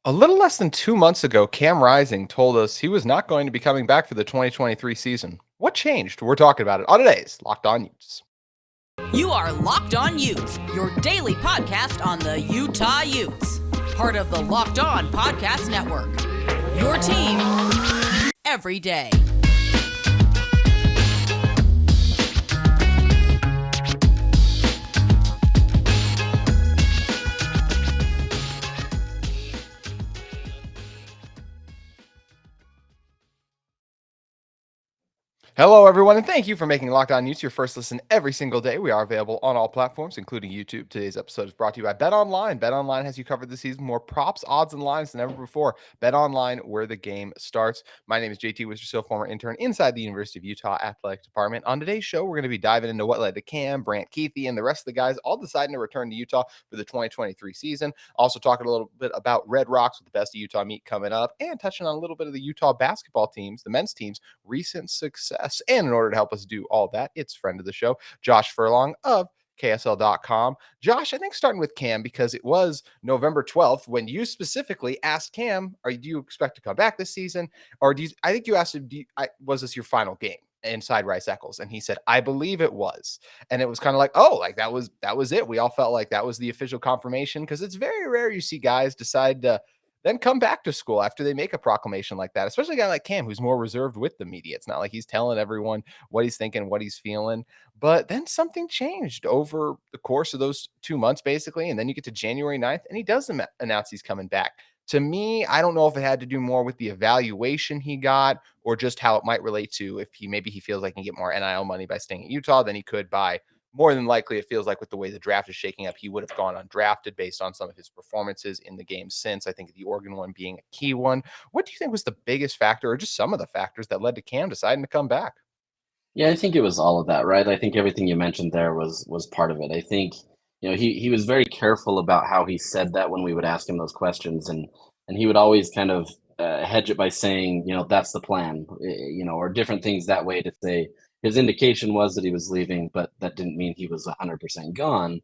A little less than 2 months ago, Cam Rising told us he was not going to be coming back for the 2023 season. What changed? We're talking about it on today's Locked On Utes. You are Locked On Utes, your daily podcast on the Utah Utes. Part of the Locked On Podcast Network. Your team every day. Hello, everyone, and thank you for making Locked On Utes your first listen every single day. We are available on all platforms, including YouTube. Today's episode is brought to you by BetOnline. BetOnline has you covered this season. More props, odds, and lines than ever before. BetOnline, where the game starts. My name is JT Wistrcill, former intern inside the University of Utah Athletic Department. On today's show, we're going to be diving into what led to Cam, Brant Kuithe, and the rest of the guys all deciding to return to Utah for the 2023 season. Also talking a little bit about Red Rocks with the Best of Utah meet coming up, and touching on a little bit of the Utah basketball teams, the men's teams, recent success. And in order to help us do all that, it's friend of the show, Josh Furlong of KSL.com. Josh, I think starting with Cam, because it was November 12th when you specifically asked Cam, do you expect to come back this season? Or I think you asked him, was this your final game inside Rice Eccles? And he said, I believe it was. And it was kind of like, oh, like that was it. We all felt like that was the official confirmation, because it's very rare you see guys decide to then come back to school after they make a proclamation like that, especially a guy like Cam, who's more reserved with the media. It's not like he's telling everyone what he's thinking, what he's feeling. But then something changed over the course of those 2 months, basically. And then you get to January 9th, and he does announce he's coming back. To me, I don't know if it had to do more with the evaluation he got, or just how it might relate to if he feels like he can get more NIL money by staying at Utah than he could by. More than likely, it feels like with the way the draft is shaking up, he would have gone undrafted based on some of his performances in the game since. I think the Oregon one being a key one. What do you think was the biggest factor, or just some of the factors that led to Cam deciding to come back? Yeah, I think it was all of that, right? I think everything you mentioned there was part of it. I think, he was very careful about how he said that when we would ask him those questions, and he would always kind of hedge it by saying, that's the plan, or different things that way to say his indication was that he was leaving, but that didn't mean he was 100% gone.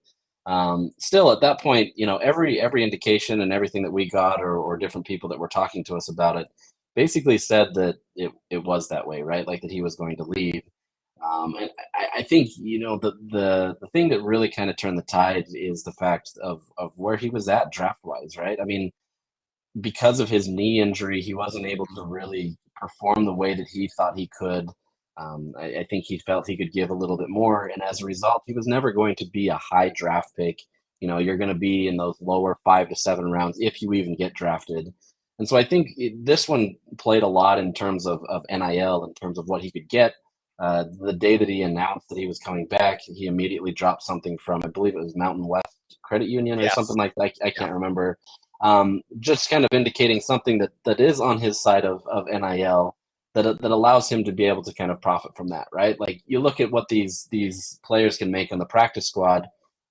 Still, at that point, every indication and everything that we got, or different people that were talking to us about it, basically said that it was that way, right? Like that he was going to leave. And I think the thing that really kind of turned the tide is the fact of where he was at draft wise, right? I mean, because of his knee injury, he wasn't able to really perform the way that he thought he could. I think he felt he could give a little bit more, and as a result, he was never going to be a high draft pick. You're going to be in those lower 5 to 7 rounds if you even get drafted. And so I think this one played a lot in terms of NIL, in terms of what he could get. The day that he announced that he was coming back, he immediately dropped something from, I believe it was Mountain West Credit Union or something like that. I can't remember. Just kind of indicating something that is on his side of NIL that allows him to be able to kind of profit from that, right? Like you look at what these players can make on the practice squad,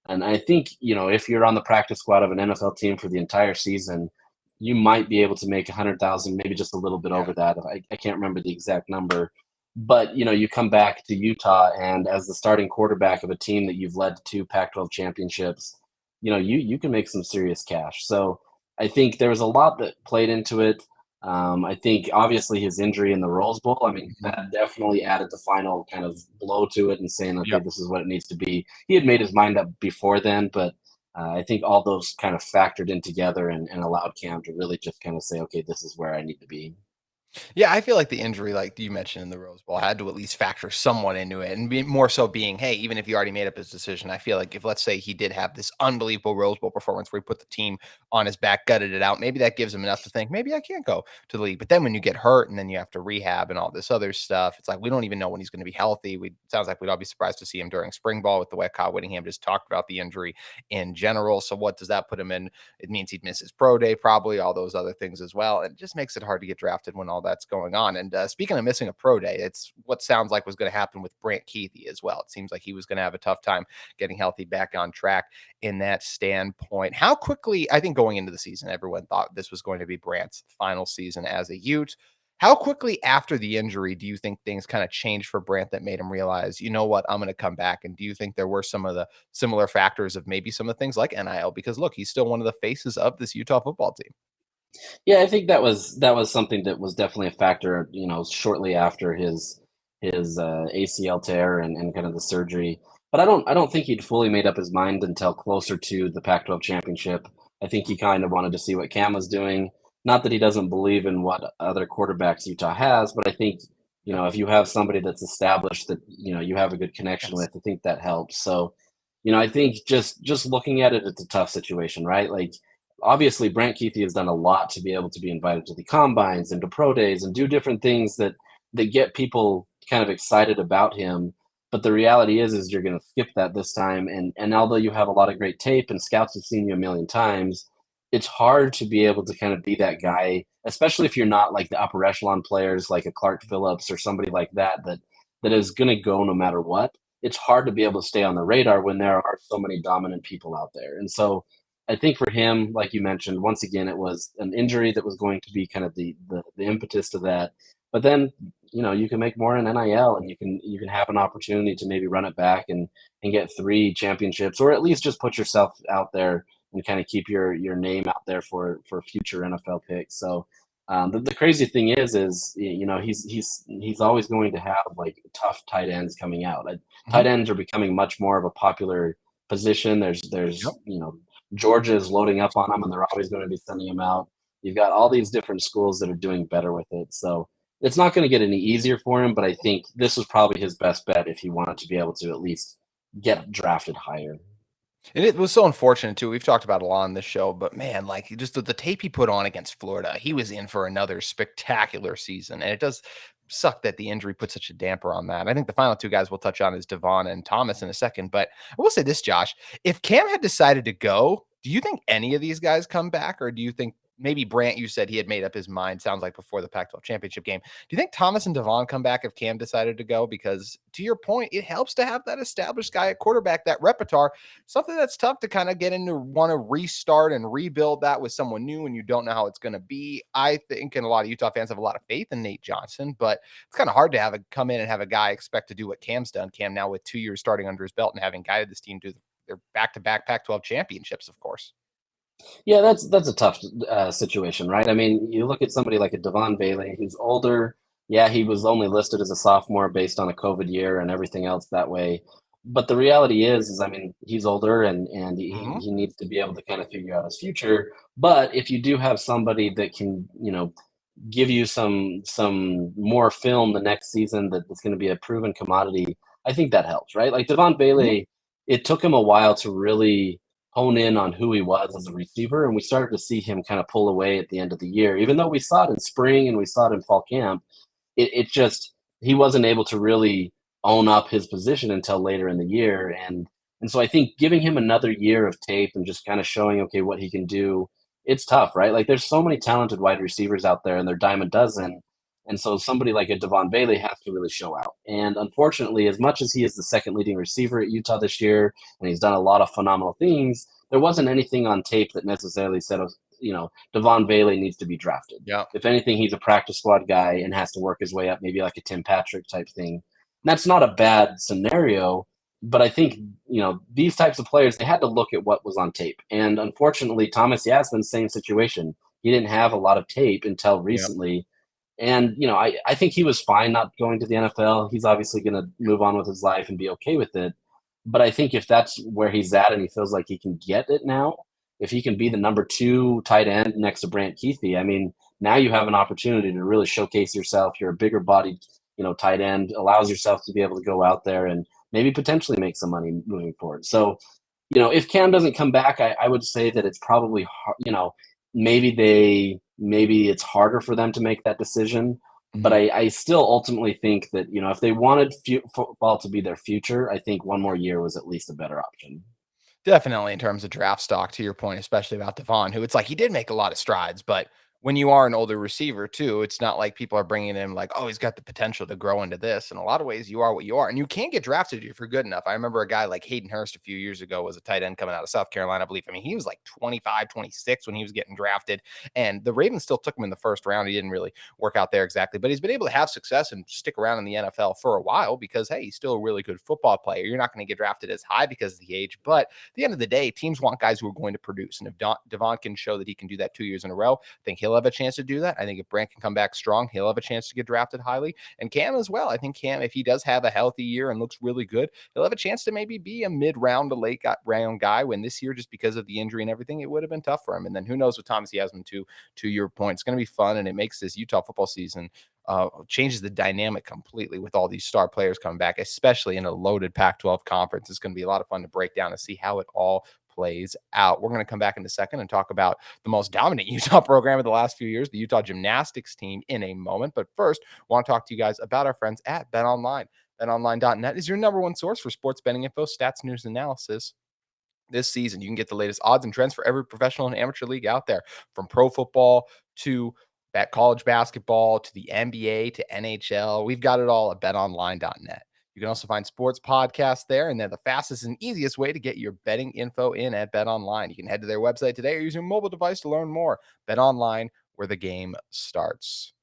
and I think if you're on the practice squad of an NFL team for the entire season, you might be able to make 100,000, maybe just a little bit over that. I can't remember the exact number. But you come back to Utah, and as the starting quarterback of a team that you've led to 2 Pac-12 championships, you can make some serious cash. So I think there was a lot that played into it. I think obviously his injury in the Rose Bowl, I mean, that definitely added the final kind of blow to it and saying, okay, this is what it needs to be. He had made his mind up before then, but I think all those kind of factored in together and allowed Cam to really just kind of say, okay, this is where I need to be. Yeah, I feel like the injury, like you mentioned in the Rose Bowl, had to at least factor somewhat into it, and be more so being, hey, even if you already made up his decision, I feel like if, let's say, he did have this unbelievable Rose Bowl performance where he put the team on his back, gutted it out, maybe that gives him enough to think, maybe I can't go to the league. But then when you get hurt and then you have to rehab and all this other stuff, it's like we don't even know when he's going to be healthy. It sounds like we'd all be surprised to see him during spring ball with the way Kyle Whittingham just talked about the injury in general. So what does that put him in? It means he'd miss his pro day, probably all those other things as well. It just makes it hard to get drafted when all that's going on. And speaking of missing a pro day, it's what sounds like was going to happen with Brant Kuithe as well. It seems like he was going to have a tough time getting healthy, back on track in that standpoint. How quickly, I think going into the season, everyone thought this was going to be Brant's final season as a Ute. How quickly after the injury do you think things kind of changed for Brant that made him realize, you know what, I'm going to come back? And do you think there were some of the similar factors of maybe some of the things like NIL? Because look, he's still one of the faces of this Utah football team. Yeah, I think that was something that was definitely a factor, shortly after his ACL tear and kind of the surgery. But I don't think he'd fully made up his mind until closer to the Pac-12 championship. I think he kind of wanted to see what Cam was doing. Not that he doesn't believe in what other quarterbacks Utah has, but I think, Yeah. if you have somebody that's established that, you have a good connection Yes. with, I think that helps. So, I think just looking at it, it's a tough situation, right? Like obviously Brant Kuithe has done a lot to be able to be invited to the combines and to pro days and do different things that get people kind of excited about him. But the reality is you're going to skip that this time. And although you have a lot of great tape and scouts have seen you a million times, it's hard to be able to kind of be that guy, especially if you're not like the upper echelon players like a Clark Phillips or somebody like that is going to go no matter what. It's hard to be able to stay on the radar when there are so many dominant people out there. And so I think for him, like you mentioned, once again, it was an injury that was going to be kind of the impetus to that. But then, you can make more in NIL, and you can have an opportunity to maybe run it back and get 3 championships, or at least just put yourself out there and kind of keep your name out there for future NFL picks. So the crazy thing is he's always going to have like tough tight ends coming out. Mhm. Tight ends are becoming much more of a popular position. Yep. There's Georgia is loading up on them, and they're always going to be sending them out. You've got all these different schools that are doing better with it. So it's not going to get any easier for him, but I think this was probably his best bet if he wanted to be able to at least get drafted higher. And it was so unfortunate too. We've talked about it a lot on this show, but man, like just the tape he put on against Florida, he was in for another spectacular season. And it does suck that the injury put such a damper on that. I think the final two guys we'll touch on is Devon and Thomas in a second. But I will say this, Josh, if Cam had decided to go, do you think any of these guys come back? Or do you think maybe Brant, you said he had made up his mind, sounds like before the Pac-12 championship game. Do you think Thomas and Devon come back if Cam decided to go? Because to your point, it helps to have that established guy at quarterback, that repertoire, something that's tough to kind of get into, want to restart and rebuild that with someone new and you don't know how it's going to be. I think, and a lot of Utah fans have a lot of faith in Nate Johnson, but it's kind of hard to have a come in and have a guy expect to do what Cam's done. Cam now with 2 years starting under his belt and having guided this team to their back-to-back Pac-12 championships, of course. Yeah, that's a tough situation, right? I mean, you look at somebody like a Devon Bailey, who's older. Yeah, he was only listed as a sophomore based on a COVID year and everything else that way. But the reality is I mean, he's older and Mm-hmm. he needs to be able to kind of figure out his future. But if you do have somebody that can, give you some more film the next season that's going to be a proven commodity, I think that helps, right? Like Devon Mm-hmm. Bailey, it took him a while to really hone in on who he was as a receiver, and we started to see him kind of pull away at the end of the year. Even though we saw it in spring and we saw it in fall camp, it just he wasn't able to really own up his position until later in the year, and so I think giving him another year of tape and just kind of showing okay what he can do, it's tough, right? Like there's so many talented wide receivers out there, and they're dime a dozen. And so somebody like a Devon Bailey has to really show out. And unfortunately, as much as he is the second leading receiver at Utah this year, and he's done a lot of phenomenal things, there wasn't anything on tape that necessarily said, Devon Bailey needs to be drafted. Yeah. If anything, he's a practice squad guy and has to work his way up, maybe like a Tim Patrick type thing. And that's not a bad scenario, but I think these types of players they had to look at what was on tape. And unfortunately, Thomas Yasmin, same situation. He didn't have a lot of tape until Yeah. recently. And I think he was fine not going to the NFL. He's obviously going to move on with his life and be okay with it. But I think if that's where he's at and he feels like he can get it now, if he can be the number 2 tight end next to Brant Kuithe, I mean, now you have an opportunity to really showcase yourself. You're a bigger bodied, tight end, allows yourself to be able to go out there and maybe potentially make some money moving forward. So, if Cam doesn't come back, I would say that it's probably hard, maybe it's harder for them to make that decision. But Mhm. I still ultimately think that, if they wanted football to be their future, I think one more year was at least a better option. Definitely in terms of draft stock, to your point, especially about Devon, who it's like he did make a lot of strides, but when you are an older receiver too, it's not like people are bringing him like, oh, he's got the potential to grow into this. In a lot of ways, you are what you are, and you can get drafted if you're good enough. I remember a guy like Hayden Hurst a few years ago was a tight end coming out of South Carolina, I believe. I mean, he was like 25, 26 when he was getting drafted, and the Ravens still took him in the first round. He didn't really work out there exactly, but he's been able to have success and stick around in the NFL for a while because, hey, he's still a really good football player. You're not going to get drafted as high because of the age, but at the end of the day, teams want guys who are going to produce, and if Devon can show that he can do that 2 years in a row, I think he'll have a chance to do that. I think if Brant can come back strong, he'll have a chance to get drafted highly. And Cam as well. I think Cam, if he does have a healthy year and looks really good, he'll have a chance to maybe be a mid-round to late round guy, when this year, just because of the injury and everything, it would have been tough for him. And then who knows with Thomas Yasmin too, to your point. It's going to be fun, and it makes this Utah football season changes the dynamic completely with all these star players coming back, especially in a loaded Pac-12 conference. It's going to be a lot of fun to break down and see how it all plays out. We're going to come back in a second and talk about the most dominant Utah program of the last few years, the Utah Gymnastics team, in a moment. But first, I want to talk to you guys about our friends at BetOnline. BetOnline.net is your number one source for sports betting info, stats, news, and analysis. This season, you can get the latest odds and trends for every professional and amateur league out there, from pro football to college basketball to the NBA to NHL. We've got it all at betonline.net. You can also find sports podcasts there, and they're the fastest and easiest way to get your betting info in at BetOnline. You can head to their website today or use your mobile device to learn more. BetOnline, where the game starts.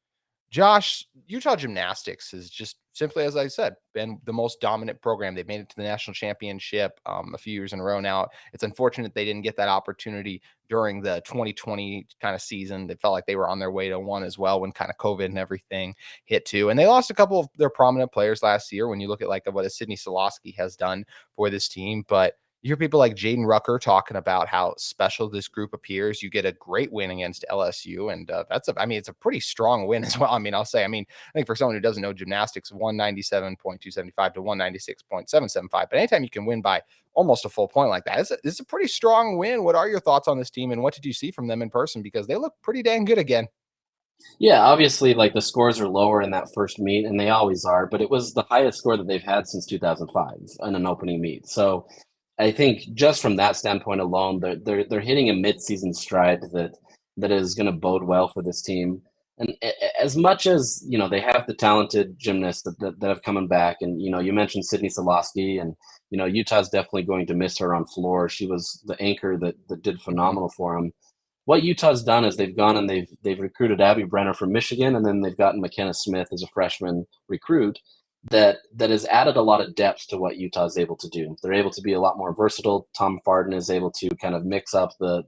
Josh, Utah Gymnastics has just simply, as I said, been the most dominant program. They've made it to the national championship a few years in a row now. It's unfortunate they didn't get that opportunity during the 2020 kind of season. They felt like they were on their way to one as well when kind of COVID and everything hit too. And they lost a couple of their prominent players last year when you look at like what a Sydney Solosky has done for this team. But you hear people like Jaden Rucker talking about how special this group appears. You get a great win against LSU, and it's a pretty strong win as well. I think for someone who doesn't know gymnastics, 197.275 to 196.775. But anytime you can win by almost a full point like that, it's a pretty strong win. What are your thoughts on this team, and what did you see from them in person? Because they look pretty dang good again. Yeah, obviously, like the scores are lower in that first meet, and they always are, but it was the highest score that they've had since 2005 in an opening meet. So I think just from that standpoint alone, they're hitting a midseason stride that is going to bode well for this team. And as much as they have the talented gymnasts that have coming back, and you mentioned Sydney Solosky, and Utah's definitely going to miss her on floor. She was the anchor that did phenomenal for them. What Utah's done is they've gone and they've recruited Abby Brenner from Michigan, and then they've gotten McKenna Smith as a freshman recruit that has added a lot of depth to what Utah is able to do. They're able to be a lot more versatile. Tom Farden is able to kind of mix up the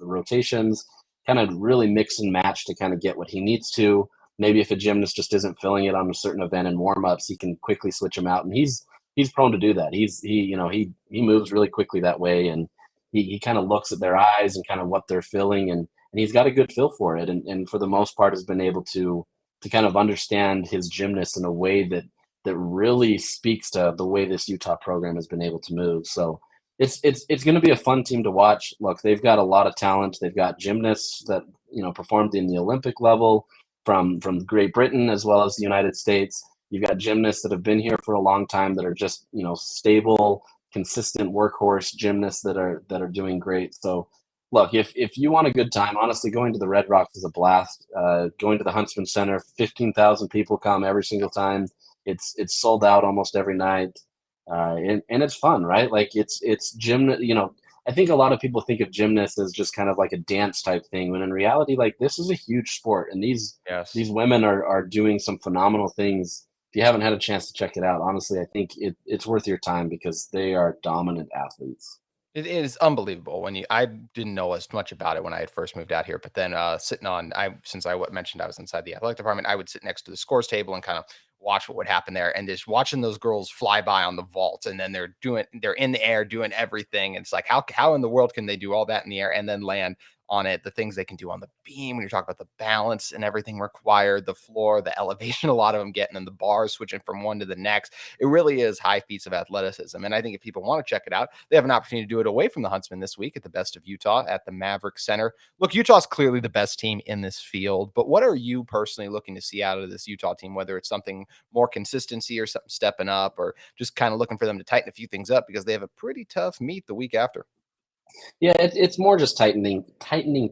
rotations, kind of really mix and match to kind of get what he needs to. Maybe if a gymnast just isn't feeling it on a certain event in warm-ups, he can quickly switch him out, and he's prone to do that. He moves really quickly that way, and he kind of looks at their eyes and kind of what they're feeling, and he's got a good feel for it, and for the most part has been able to kind of understand his gymnasts in a way that really speaks to the way this Utah program has been able to move. So it's going to be a fun team to watch. Look, they've got a lot of talent. They've got gymnasts that performed in the Olympic level from Great Britain as well as the United States. You've got gymnasts that have been here for a long time that are just stable, consistent workhorse gymnasts that are doing great. So look, if you want a good time, honestly, going to the Red Rocks is a blast. Going to the Huntsman Center, 15,000 people come every single time. It's sold out almost every night, and it's fun, right? Like it's gym. I think a lot of people think of gymnasts as just kind of like a dance type thing, when in reality, like this is a huge sport, and these women are doing some phenomenal things. If you haven't had a chance to check it out, honestly, I think it's worth your time because they are dominant athletes. It is unbelievable I didn't know as much about it when I had first moved out here, but then since I mentioned I was inside the athletic department, I would sit next to the scores table and kind of watch what would happen there, and just watching those girls fly by on the vault, and then they're in the air doing everything. And it's like, how in the world can they do all that in the air and then land on it? The things they can do on the beam, when you're talking about the balance and everything required, the floor, the elevation, a lot of them getting in the bars, switching from one to the next. It really is high feats of athleticism. And I think if people want to check it out, they have an opportunity to do it away from the Huntsman this week at the Best of Utah at the Maverick Center. Look, Utah's clearly the best team in this field, but what are you personally looking to see out of this Utah team, whether it's something more consistency or something stepping up, or just kind of looking for them to tighten a few things up, because they have a pretty tough meet the week after? Yeah, it's more just tightening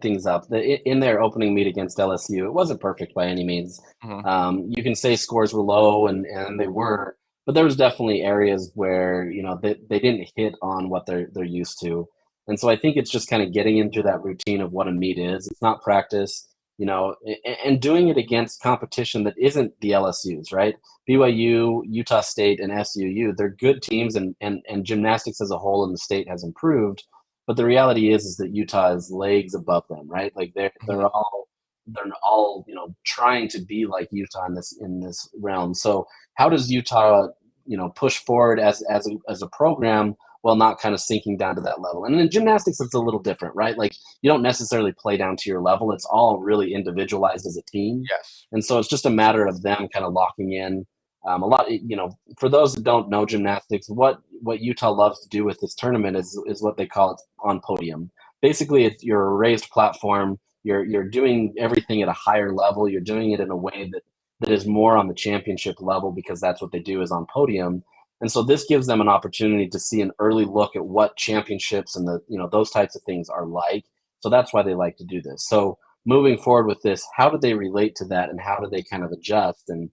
things up. In their opening meet against LSU, it wasn't perfect by any means. Mhm. You can say scores were low, and they were, but there was definitely areas where they didn't hit on what they're used to, and so I think it's just kind of getting into that routine of what a meet is. It's not practice, and doing it against competition that isn't the LSU's, right? BYU, Utah State, and SUU, they're good teams, and gymnastics as a whole in the state has improved, but the reality is that Utah is legs above them, right? Like Mhm. they're all trying to be like Utah in this realm. So how does Utah push forward as a program while not kind of sinking down to that level? And in gymnastics, it's a little different, right? Like you don't necessarily play down to your level. It's all really individualized as a team, Yes. and so it's just a matter of them kind of locking in. A lot, for those that don't know gymnastics, what Utah loves to do with this tournament is what they call it on podium. Basically, it's you're a raised platform. You're doing everything at a higher level. You're doing it in a way that is more on the championship level because that's what they do is on podium. And so this gives them an opportunity to see an early look at what championships and those types of things are like. So that's why they like to do this. So moving forward with this, how do they relate to that, and how do they kind of adjust? And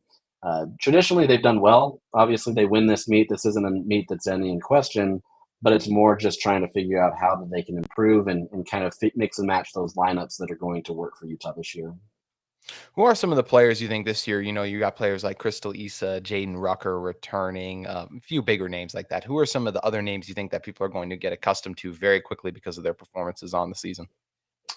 traditionally, they've done well. Obviously, they win this meet. This isn't a meet that's any in question, but it's more just trying to figure out how that they can improve and kind of mix and match those lineups that are going to work for Utah this year. Who are some of the players you think this year? You got players like Crystal Issa, Jaden Rucker returning, a few bigger names like that. Who are some of the other names you think that people are going to get accustomed to very quickly because of their performances on the season?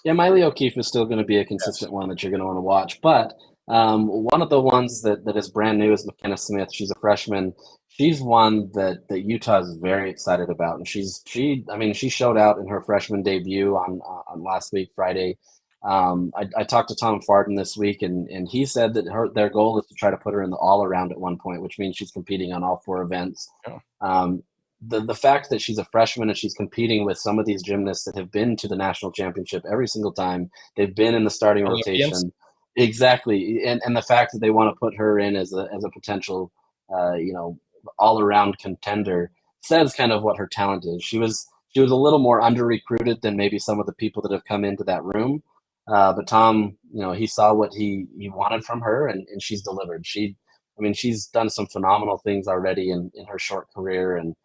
Yeah, Miley O'Keefe is still going to be a Yes. consistent one that you're going to want to watch. But one of the ones that is brand new is McKenna Smith. She's a freshman. She's one that Utah is very excited about, and she showed out in her freshman debut on last week Friday. I talked to Tom Farden this week, and he said that their goal is to try to put her in the all around at one point, which means she's competing on all four events. Yeah. Um, the fact that she's a freshman and she's competing with some of these gymnasts that have been to the national championship every single time they've been in the starting Olympians. rotation, exactly, and the fact that they want to put her in as a potential uh, you know all around contender says kind of what her talent is. She was a little more under recruited than maybe some of the people that have come into that room, but Tom, he saw what he wanted from her, and she's delivered. She's done some phenomenal things already in her short career, and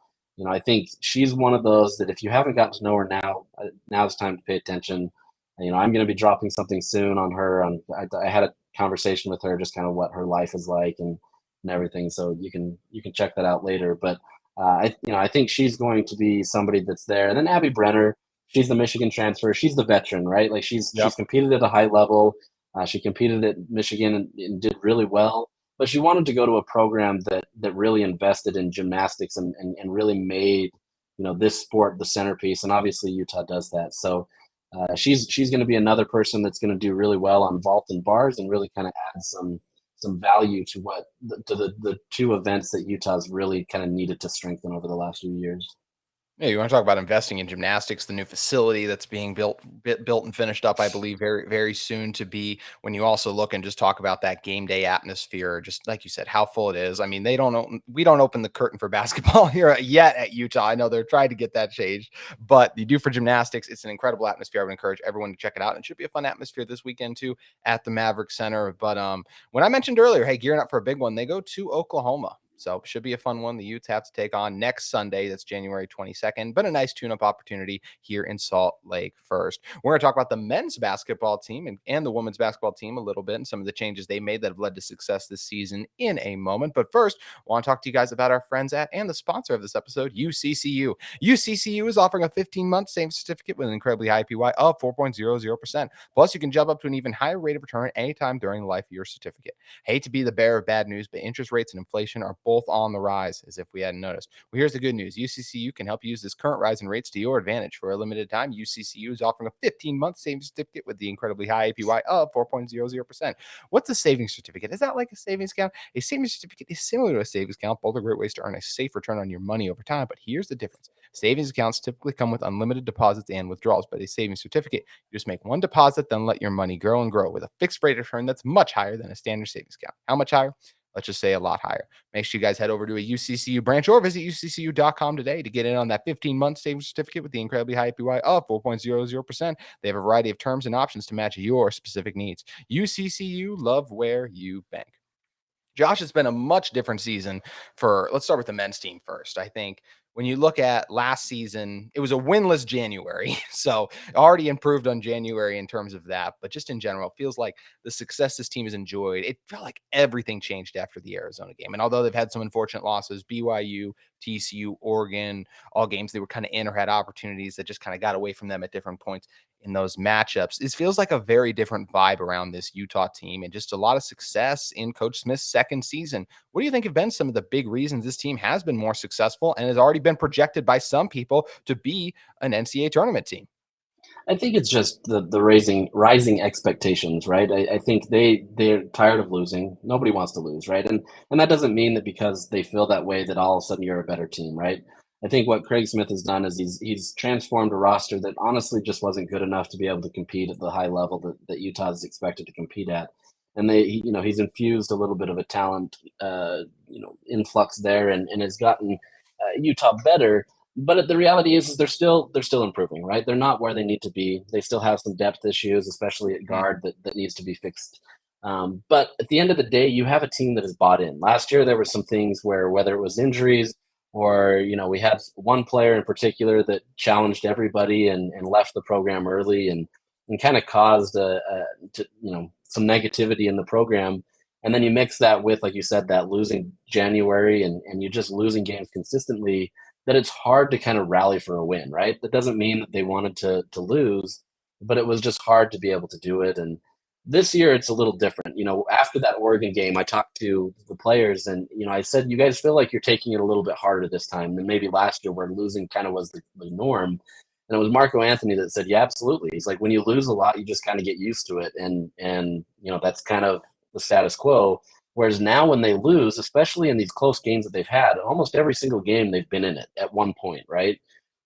I think she's one of those that if you haven't gotten to know her now, now's time to pay attention. I'm going to be dropping something soon on her. I had a conversation with her, just kind of what her life is like and everything. So you can check that out later. But I think she's going to be somebody that's there. And then Abby Brenner, she's the Michigan transfer. She's the veteran, right? Like she's Yep. competed at a high level. She competed at Michigan and did really well, but she wanted to go to a program that really invested in gymnastics and really made this sport the centerpiece, and obviously Utah does that. So she's going to be another person that's going to do really well on vault and bars and really kind of add some value to the two events that Utah's really kind of needed to strengthen over the last few years. Yeah, you want to talk about investing in gymnastics, the new facility that's being built and finished up, I believe, very, very soon to be. When you also look and just talk about that game day atmosphere, just like you said, how full it is. I mean, we don't open the curtain for basketball here yet at Utah. I know they're trying to get that changed, but you do for gymnastics. It's an incredible atmosphere. I would encourage everyone to check it out. And it should be a fun atmosphere this weekend too at the Maverick Center. But when I mentioned earlier, hey, gearing up for a big one, they go to Oklahoma. So should be a fun one. The Utes have to take on next Sunday. That's January 22nd, but a nice tune-up opportunity here in Salt Lake first. We're going to talk about the men's basketball team and the women's basketball team a little bit and some of the changes they made that have led to success this season in a moment. But first, I want to talk to you guys about our friends at and the sponsor of this episode, UCCU. UCCU is offering a 15-month same certificate with an incredibly high APY of 4.00%. Plus, you can jump up to an even higher rate of return anytime during the life of your certificate. Hate to be the bearer of bad news, but interest rates and inflation are both on the rise, as if we hadn't noticed. Well, here's the good news. UCCU can help you use this current rise in rates to your advantage. For a limited time, UCCU is offering a 15-month savings certificate with the incredibly high APY of 4.00%. What's a savings certificate? Is that like a savings account? A savings certificate is similar to a savings account. Both are great ways to earn a safe return on your money over time, but here's the difference. Savings accounts typically come with unlimited deposits and withdrawals, but a savings certificate, you just make one deposit, then let your money grow and grow with a fixed rate of return that's much higher than a standard savings account. How much higher? let's just say a lot higher. Make sure you guys head over to a UCCU branch or visit UCCU.com today to get in on that 15-month savings certificate with the incredibly high APY of 4.00%. They have a variety of terms and options to match your specific needs. UCCU, love where you bank. Josh, it's been a much different season let's start with the men's team first. I think when you look at last season, it was a winless January. So already improved on January in terms of that. But just in general, it feels like the success this team has enjoyed, it felt like everything changed after the Arizona game. And although they've had some unfortunate losses, BYU, TCU, Oregon, all games they were kind of in or had opportunities that just kind of got away from them at different points in those matchups. It feels like a very different vibe around this Utah team and just a lot of success in Coach Smith's second season. What do you think have been some of the big reasons this team has been more successful and has already been projected by some people to be an NCAA tournament team? I think it's just the rising expectations, right? I think they're tired of losing. Nobody wants to lose, right? And that doesn't mean that because they feel that way that all of a sudden you're a better team, right? I think what Craig Smith has done is he's transformed a roster that honestly just wasn't good enough to be able to compete at the high level that Utah is expected to compete at. And he's infused a little bit of a talent, influx there, and has gotten Utah better. But the reality is they're still improving, right? They're not where they need to be. They still have some depth issues, especially at guard, that needs to be fixed. But at the end of the day, you have a team that is bought in. Last year, there were some things where whether it was injuries or we had one player in particular that challenged everybody and left the program early and kind of caused some negativity in the program. And then you mix that with, like you said, that losing January and you're just losing games consistently, that it's hard to kind of rally for a win, right? That doesn't mean that they wanted to lose, but it was just hard to be able to do it. And this year it's a little different. After that Oregon game, I talked to the players and, I said, you guys feel like you're taking it a little bit harder this time than maybe last year where losing kind of was the norm. And it was Marco Anthony that said, yeah, absolutely. He's like, when you lose a lot, you just kind of get used to it. And that's kind of the status quo. Whereas now when they lose, especially in these close games that they've had, almost every single game they've been in it at one point, right?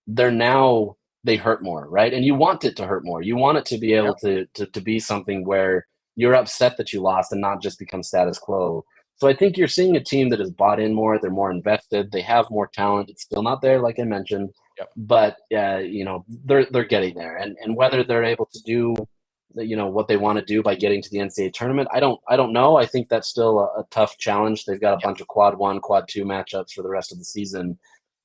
They hurt more, right? And you want it to hurt more. You want it to be able to be something where you're upset that you lost and not just become status quo. So I think you're seeing a team that is bought in more. They're more invested. They have more talent. It's still not there, like I mentioned, but they're getting there. And whether they're able to do what they want to do by getting to the NCAA tournament, I don't know. I think that's still a tough challenge. They've got a bunch of quad 1, quad 2 matchups for the rest of the season.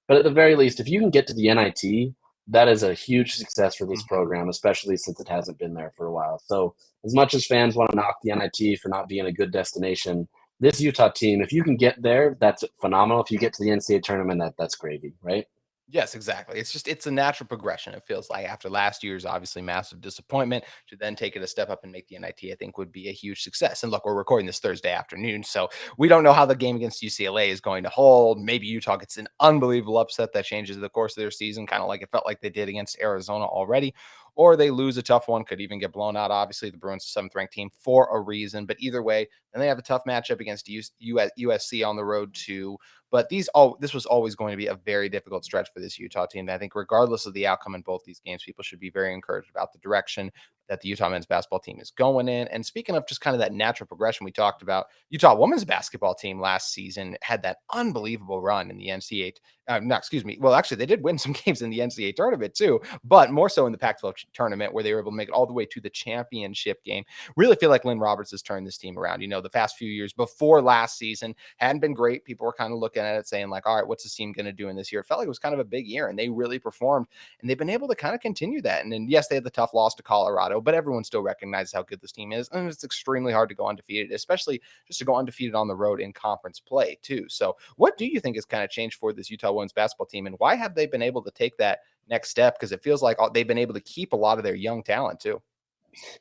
But at the very least, if you can get to the NIT, that is a huge success for this program, especially since it hasn't been there for a while. So as much as fans want to knock the NIT for not being a good destination, this Utah team, if you can get there, that's phenomenal. If you get to the NCAA tournament, that's gravy, right? Yes, exactly. It's a natural progression. It feels like after last year's obviously massive disappointment to then take it a step up and make the NIT, I think would be a huge success. And look, we're recording this Thursday afternoon, so we don't know how the game against UCLA is going to hold. Maybe Utah gets an unbelievable upset that changes the course of their season, kind of like it felt like they did against Arizona already. Or they lose a tough one, could even get blown out. Obviously, the Bruins, 7th-ranked team for a reason. But either way, then they have a tough matchup against USC on the road too. But this was always going to be a very difficult stretch for this Utah team. I think regardless of the outcome in both these games, people should be very encouraged about the direction that the Utah men's basketball team is going in. And speaking of just kind of that natural progression we talked about, Utah women's basketball team last season had that unbelievable run in the NCAA. Well, actually, they did win some games in the NCAA tournament too, but more so in the Pac-12 tournament where they were able to make it all the way to the championship game. Really feel like Lynn Roberts has turned this team around. The past few years before last season hadn't been great. People were kind of looking at it saying like, all right, what's this team going to do in this year? It felt like it was kind of a big year and they really performed and they've been able to kind of continue that. And then, yes, they had the tough loss to Colorado, but everyone still recognizes how good this team is. And it's extremely hard to go undefeated, especially just to go undefeated on the road in conference play too. So what do you think has kind of changed for this Utah women's basketball team and why have they been able to take that next step? Because it feels like they've been able to keep a lot of their young talent too.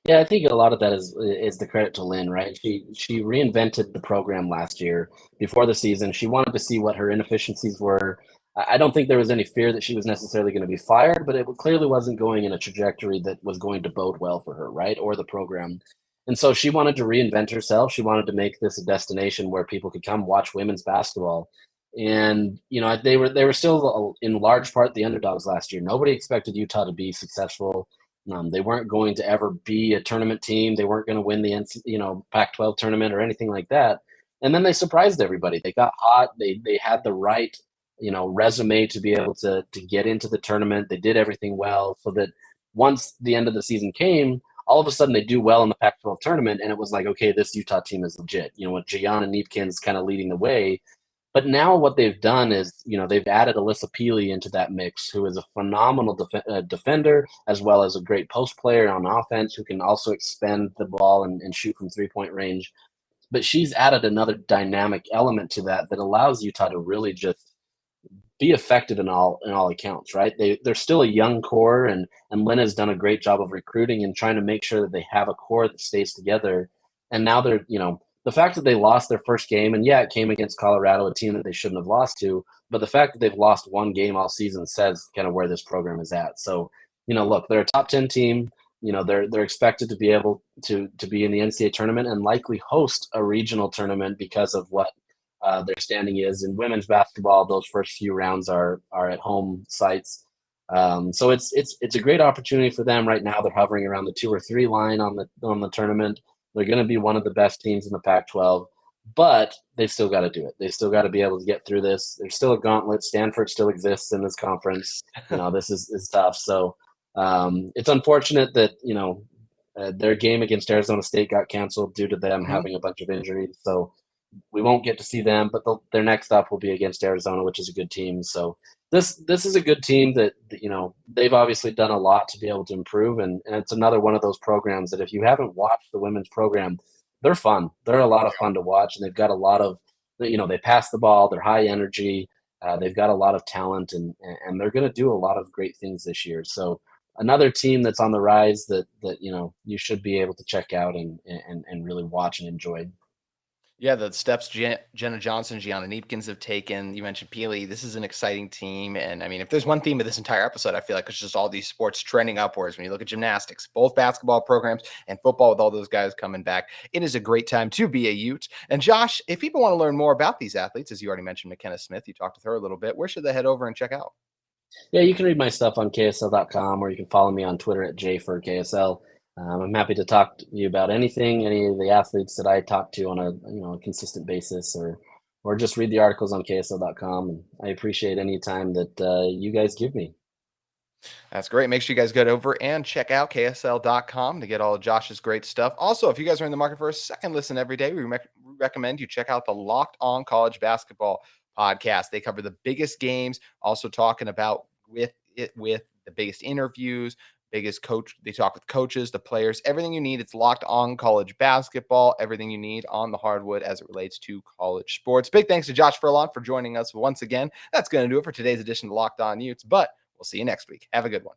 Yeah, I think a lot of that is the credit to Lynn, right? She reinvented the program last year before the season. She wanted to see what her inefficiencies were. I don't think there was any fear that she was necessarily going to be fired, but it clearly wasn't going in a trajectory that was going to bode well for her, right? Or the program. And so she wanted to reinvent herself. She wanted to make this a destination where people could come watch women's basketball. And they were still in large part the underdogs last year. Nobody expected Utah to be successful. They weren't going to ever be a tournament team. They weren't going to win the Pac-12 tournament or anything like that. And then they surprised everybody. They got hot. They had the right, resume to be able to get into the tournament. They did everything well, so that once the end of the season came, all of a sudden they do well in the Pac-12 tournament, and it was like, okay, this Utah team is legit. With Gianna Neepkins kind of leading the way. But now what they've done is, they've added Alyssa Peely into that mix, who is a phenomenal defender, as well as a great post player on offense who can also expend the ball and shoot from three-point range. But she's added another dynamic element to that allows Utah to really just be effective in all accounts, right? They're still a young core, and Lynn has done a great job of recruiting and trying to make sure that they have a core that stays together. And now they're, the fact that they lost their first game, and yeah, it came against Colorado, a team that they shouldn't have lost to, but the fact that they've lost one game all season says kind of where this program is at. So, look, they're a top 10 team. They're expected to be able to be in the NCAA tournament and likely host a regional tournament because of what their standing is. In women's basketball, those first few rounds are at home sites. So it's a great opportunity for them right now. They're hovering around the 2 or 3 line on the tournament. They're going to be one of the best teams in the Pac-12, but they've still got to do it. They've still got to be able to get through this. There's still a gauntlet. Stanford still exists in this conference. This is tough. So it's unfortunate that their game against Arizona State got canceled due to them having a bunch of injuries. So we won't get to see them, but their next up will be against Arizona, which is a good team. So this is a good team that they've obviously done a lot to be able to improve, and it's another one of those programs that if you haven't watched the women's program, they're fun. They're a lot of fun to watch, and they've got a lot of they pass the ball. They're high energy. They've got a lot of talent, and they're going to do a lot of great things this year. So another team that's on the rise that you should be able to check out and really watch and enjoy. Yeah, the steps Jenna Johnson, Gianna Neepkins have taken. You mentioned Peely. This is an exciting team. And I mean, if there's one theme of this entire episode, I feel like it's just all these sports trending upwards. When you look at gymnastics, both basketball programs and football with all those guys coming back, it is a great time to be a Ute. And Josh, if people want to learn more about these athletes, as you already mentioned, McKenna Smith, you talked with her a little bit, where should they head over and check out? Yeah, you can read my stuff on KSL.com, or you can follow me on Twitter at JForKSL. I'm happy to talk to you about anything, any of the athletes that I talk to on a consistent basis, or just read the articles on KSL.com. And I appreciate any time that you guys give me. That's great. Make sure you guys get over and check out KSL.com to get all of Josh's great stuff. Also, if you guys are in the market for a second listen every day, we recommend you check out the Locked On College Basketball podcast. They cover the biggest games, also talking about with the biggest interviews, biggest coach. They talk with coaches, the players, everything you need. It's Locked On College Basketball, everything you need on the hardwood as it relates to college sports. Big thanks to Josh Furlong for joining us once again. That's going to do it for today's edition of Locked On Utes, but we'll see you next week. Have a good one.